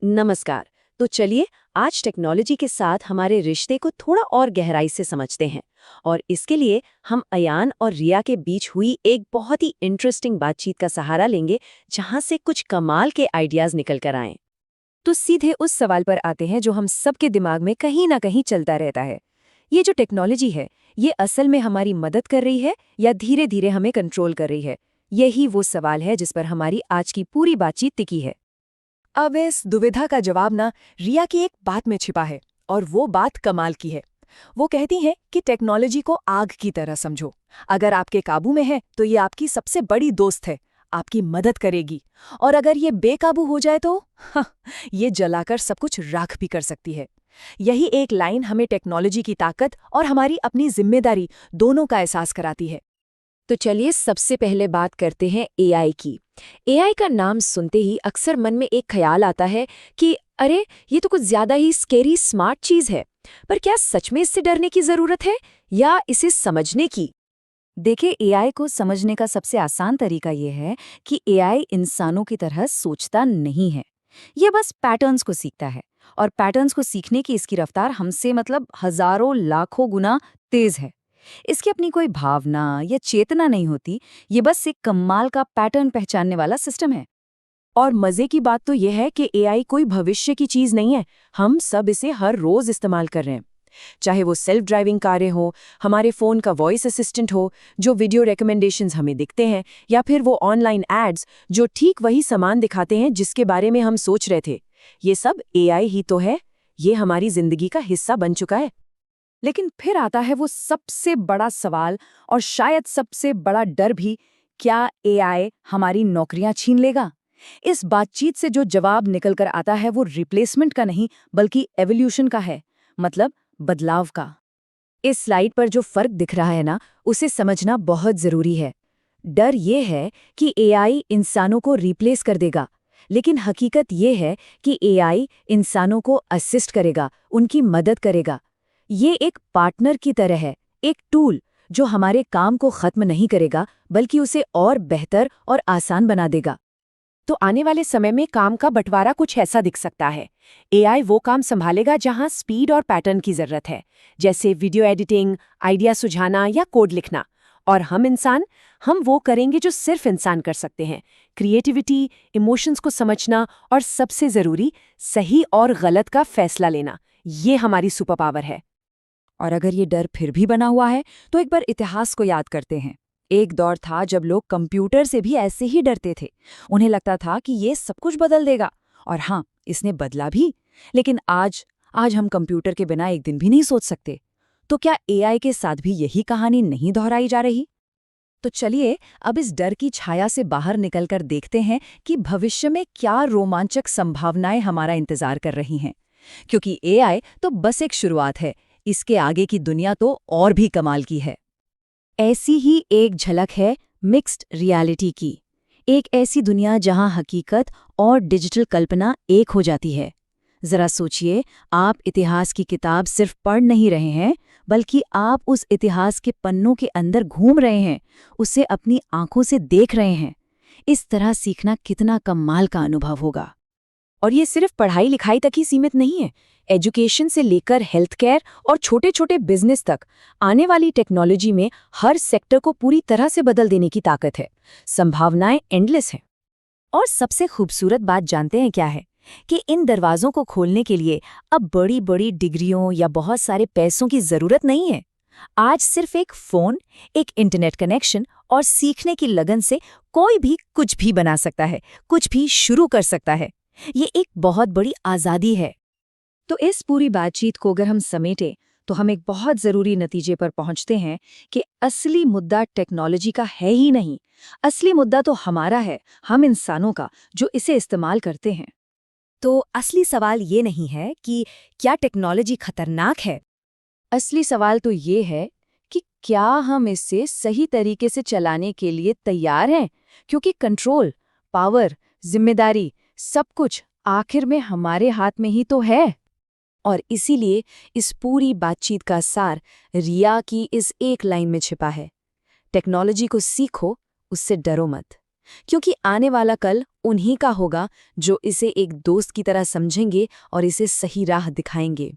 नमस्कार। तो चलिए आज टेक्नोलॉजी के साथ हमारे रिश्ते को थोड़ा और गहराई से समझते हैं और इसके लिए हम अयान और रिया के बीच हुई एक बहुत ही इंटरेस्टिंग बातचीत का सहारा लेंगे जहां से कुछ कमाल के आइडियाज निकल कर आएं। तो सीधे उस सवाल पर आते हैं जो हम सबके दिमाग में कहीं ना कहीं चलता रहता है। ये जो टेक्नोलॉजी है, ये असल में हमारी मदद कर रही है या धीरे धीरे हमें कंट्रोल कर रही है? यही वो सवाल है जिस पर हमारी आज की पूरी बातचीत टिकी है। अब इस दुविधा का जवाब ना रिया की एक बात में छिपा है, और वो बात कमाल की है। वो कहती हैं कि टेक्नोलॉजी को आग की तरह समझो। अगर आपके काबू में है तो ये आपकी सबसे बड़ी दोस्त है, आपकी मदद करेगी। और अगर ये बेकाबू हो जाए तो ये जलाकर सब कुछ राख भी कर सकती है। यही एक लाइन हमें टेक्नोलॉजी की ताकत और हमारी अपनी जिम्मेदारी दोनों का एहसास कराती है। तो चलिए सबसे पहले बात करते हैं एआई की। एआई का नाम सुनते ही अक्सर मन में एक ख्याल आता है कि अरे ये तो कुछ ज्यादा ही स्केरी स्मार्ट चीज है। पर क्या सच में इससे डरने की जरूरत है या इसे समझने की? देखिए, एआई को समझने का सबसे आसान तरीका ये है कि एआई इंसानों की तरह सोचता नहीं है। ये बस पैटर्न्स को सीखता है, और पैटर्न्स को सीखने की इसकी रफ्तार हमसे मतलब हजारों लाखों गुना तेज है। इसकी अपनी कोई भावना या चेतना नहीं होती, ये बस एक कमाल का पैटर्न पहचानने वाला सिस्टम है। और मजे की बात तो यह है कि एआई कोई भविष्य की चीज नहीं है, हम सब इसे हर रोज इस्तेमाल कर रहे हैं। चाहे वो सेल्फ ड्राइविंग कारें हो, हमारे फोन का वॉइस असिस्टेंट हो जो वीडियो रिकमेंडेशंस हमें दिखते हैं, या फिर वो ऑनलाइन एड्स जो ठीक वही सामान दिखाते हैं जिसके बारे में हम सोच रहे थे। ये सब एआई ही तो है, ये हमारी जिंदगी का हिस्सा बन चुका है। लेकिन फिर आता है वो सबसे बड़ा सवाल, और शायद सबसे बड़ा डर भी। क्या एआई हमारी नौकरियां छीन लेगा? इस बातचीत से जो जवाब निकल कर आता है वो रिप्लेसमेंट का नहीं, बल्कि एवोल्यूशन का है, मतलब बदलाव का। इस स्लाइड पर जो फर्क दिख रहा है ना, उसे समझना बहुत जरूरी है। डर ये है कि एआई इंसानों को रिप्लेस कर देगा, लेकिन हकीकत ये है कि एआई इंसानों को असिस्ट करेगा, उनकी मदद करेगा। ये एक पार्टनर की तरह है, एक टूल जो हमारे काम को खत्म नहीं करेगा बल्कि उसे और बेहतर और आसान बना देगा। तो आने वाले समय में काम का बंटवारा कुछ ऐसा दिख सकता है। एआई वो काम संभालेगा जहां स्पीड और पैटर्न की जरूरत है, जैसे वीडियो एडिटिंग, आइडिया सुझाना या कोड लिखना। और हम वो करेंगे जो सिर्फ इंसान कर सकते हैं, क्रिएटिविटी, इमोशंस को समझना और सबसे जरूरी सही और गलत का फैसला लेना। ये हमारी सुपर पावर है। और अगर ये डर फिर भी बना हुआ है, तो एक बार इतिहास को याद करते हैं। एक दौर था जब लोग कंप्यूटर से भी ऐसे ही डरते थे। उन्हें लगता था कि ये सब कुछ बदल देगा, और हाँ, इसने बदला भी। लेकिन आज आज हम कंप्यूटर के बिना एक दिन भी नहीं सोच सकते। तो क्या एआई के साथ भी यही कहानी नहीं दोहराई जा रही? तो चलिए अब इस डर की छाया से बाहर निकलकर देखते हैं कि भविष्य में क्या रोमांचक संभावनाएं हमारा इंतजार कर रही हैं। क्योंकि एआई तो बस एक शुरुआत है, इसके आगे की दुनिया तो और भी कमाल की है। ऐसी ही एक झलक है मिक्स्ड रियलिटी की। एक ऐसी दुनिया जहां हकीकत और डिजिटल कल्पना एक हो जाती है। जरा सोचिए, आप इतिहास की किताब सिर्फ पढ़ नहीं रहे हैं, बल्कि आप उस इतिहास के पन्नों के अंदर घूम रहे हैं, उसे अपनी आंखों से देख रहे हैं। इस तरह सीखना कितना कमाल का अनुभव होगा। और ये सिर्फ पढ़ाई लिखाई तक ही सीमित नहीं है। एजुकेशन से लेकर हेल्थ केयर और छोटे छोटे बिजनेस तक आने वाली टेक्नोलॉजी में हर सेक्टर को पूरी तरह से बदल देने की ताकत है। संभावनाएं एंडलेस हैं। और सबसे खूबसूरत बात जानते हैं क्या है? कि इन दरवाजों को खोलने के लिए अब बड़ी बड़ी डिग्रियों या बहुत सारे पैसों की जरूरत नहीं है। आज सिर्फ एक फोन, एक इंटरनेट कनेक्शन और सीखने की लगन से कोई भी कुछ भी बना सकता है, कुछ भी शुरू कर सकता है। ये एक बहुत बड़ी आज़ादी है। तो इस पूरी बातचीत को अगर हम समेटें, तो हम एक बहुत ज़रूरी नतीजे पर पहुंचते हैं कि असली मुद्दा टेक्नोलॉजी का है ही नहीं। असली मुद्दा तो हमारा है, हम इंसानों का, जो इसे इस्तेमाल करते हैं। तो असली सवाल ये नहीं है कि क्या टेक्नोलॉजी खतरनाक है। असली सवाल तो ये है कि क्या हम इसे सही तरीके से चलाने के लिए तैयार हैं, क्योंकि कंट्रोल, पावर, जिम्मेदारी सब कुछ आखिर में हमारे हाथ में ही तो है। और इसीलिए इस पूरी बातचीत का सार रिया की इस एक लाइन में छिपा है। टेक्नोलॉजी को सीखो, उससे डरो मत। क्योंकि आने वाला कल उन्हीं का होगा जो इसे एक दोस्त की तरह समझेंगे और इसे सही राह दिखाएंगे।